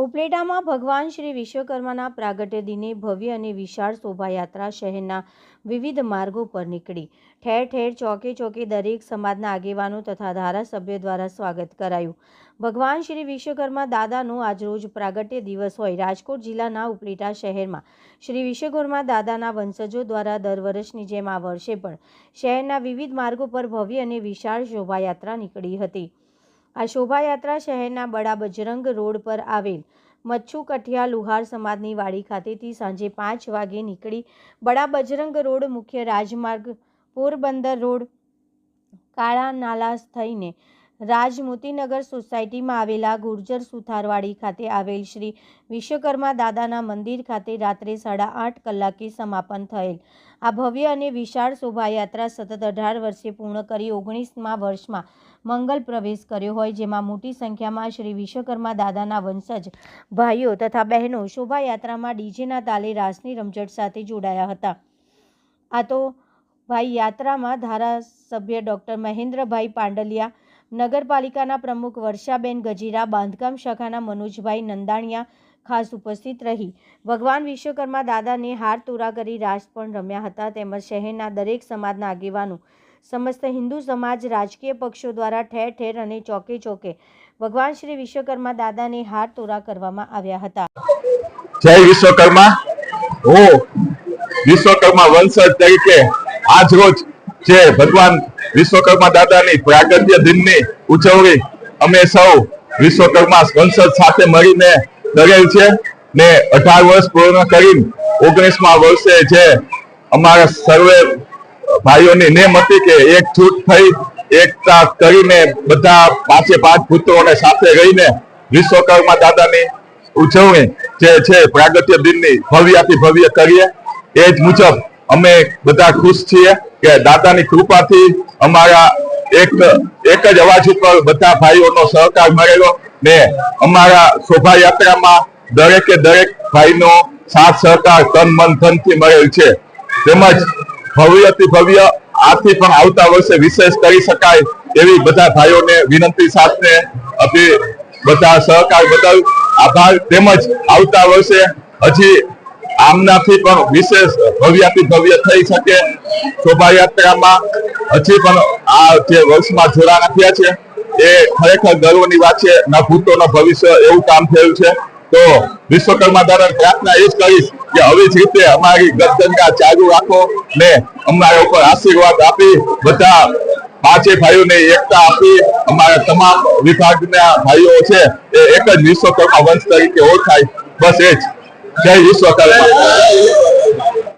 ઉપલેટામાં ભગવાન શ્રી વિશ્વકર્માના પ્રાગટ્ય દિને ભવ્ય અને વિશાળ શોભાયાત્રા શહેરના વિવિધ માર્ગો પર નીકળી ઠેર ઠેર ચોકે ચોકે દરેક સમાજના આગેવાનો તથા ધારાસભ્યો દ્વારા સ્વાગત કરાયું। ભગવાન શ્રી વિશ્વકર્મા દાદાનો આજરોજ પ્રાગટ્ય દિવસ હોય રાજકોટ જિલ્લાના ઉપલેટા શહેરમાં શ્રી વિશ્વકર્મા દાદાના વંશજો દ્વારા દર વર્ષની જેમ આ વર્ષે પણ શહેરના વિવિધ માર્ગો પર ભવ્ય અને વિશાળ શોભાયાત્રા નીકળી હતી। આ શોભાયાત્રા શહેરના બડા બજરંગ રોડ પર આવેલ મચ્છુ કઠિયા લુહાર સમાજની વાડી ખાતેથી સાંજે 5 વાગે નીકળી બડા બજરંગ રોડ મુખ્ય રાજમાર્ગ પોરબંદર રોડ કાળા નાલા થઈને રાજમોતીનગર સોસાયટીમાં આવેલા ગુર્જર સુથારવાડી ખાતે આવેલ શ્રી વિશ્વકર્મા દાદાના મંદિર ખાતે રાત્રે 8:30 કલાકે સમાપન થયેલ। આ ભવ્ય અને વિશાળ શોભાયાત્રા સતત 18 વર્ષે પૂર્ણ કરી 19મા વર્ષમાં મંગલ પ્રવેશ કર્યો હોય, જેમાં મોટી સંખ્યામાં શ્રી વિશ્વકર્મા દાદાના વંશજ ભાઈઓ તથા બહેનો શોભાયાત્રામાં ડીજેના તાલે રાસની રમઝટ સાથે જોડાયા હતા। આ તો ભાઈ યાત્રામાં ધારાસભ્ય ડૉક્ટર મહેન્દ્રભાઈ પાંડલિયા, નગરપાલિકાના પ્રમુખ વર્ષાબેન ગજીરા, બાંધકામ શાખાના મનોજભાઈ નંદાણીયા ખાસ ઉપસ્થિત રહી ભગવાન વિશ્વકર્મા દાદાને હાર તોરા કરી રાસ પણ રમ્યા હતા। તેમજ શહેરના દરેક સમાજના આગેવાનો, સમસ્ત હિન્દુ સમાજ, રાજકીય પક્ષો દ્વારા ઠેર ઠેર અને ચોકે ચોકે ભગવાન શ્રી વિશ્વકર્મા દાદાને હાર તોરા કરવામાં આવ્યા હતા। જય વિશ્વકર્મા। હું વિશ્વકર્મા વંશજ તરીકે આજ રોજ જે ભગવાન વિશ્વકર્મા દાદાની પ્રાગટ્ય દિનની ઉજવણી અમે સૌ વિશ્વકર્મા વંશજ સાથે મળીને કરેલ છે ને 18 વર્ષ પૂર્ણ કરી 19મા વર્ષે જે અમારા સર્વે ભાઈઓની નેમ હતી કે એકજૂટ થઈ એકતા કરીને બધા 5 પુત્રોને સાથે રહીને વિશ્વકર્મા દાદાની ઉજવણી જે છે પ્રાગટ્ય દિનની ભવ્યાથી ભવ્ય કરીએ। એ જ મુજબ અમે બધા ખુશ છીએ કે દાદાની કૃપાથી અમારા એક જ અવાજ ઉપર બધા ભાઈઓનો સહકાર મળેલો ને અમારા શોભાયાત્રામાં દરેકે દરેક ભાઈનો સાથ સહકાર તન મન ધનથી મળેલ છે। તેમજ ભવ્યથી ભવ્ય આથી પણ આવતા વર્ષે વિશેષ કરી શકાય એવી બધા ભાઈઓને વિનંતી સાથે બધા સહકાર બદલ આભાર। તેમજ આવતા વર્ષે હજી આમનાથી પણ વિશેષ ભવ્યાથી ભવ્ય થઈ શકે શોભાયાત્રામાં હજી પણ આ જે વર્ષમાં જોડાણા થયા છે એ ખરેખર ગર્વની વાત છે। ના ભૂતો ના ભવિષ્ય એવું કામ થયું છે। તો વિશ્વકર્મા દાદાને પ્રાર્થના એ જ કરીશ કે આવી જ રીતે અમારી ગદગંગા ચાલુ રાખો ને અમારા ઉપર આશીર્વાદ આપી બધા 5 ભાઈઓને એકતા આપી અમારા તમામ વિભાગના ભાઈઓ છે એ એક જ વિશ્વકર્મા વંશ તરીકે ઓળખાય। બસ એ જ। જય વિશ્વકર્મા।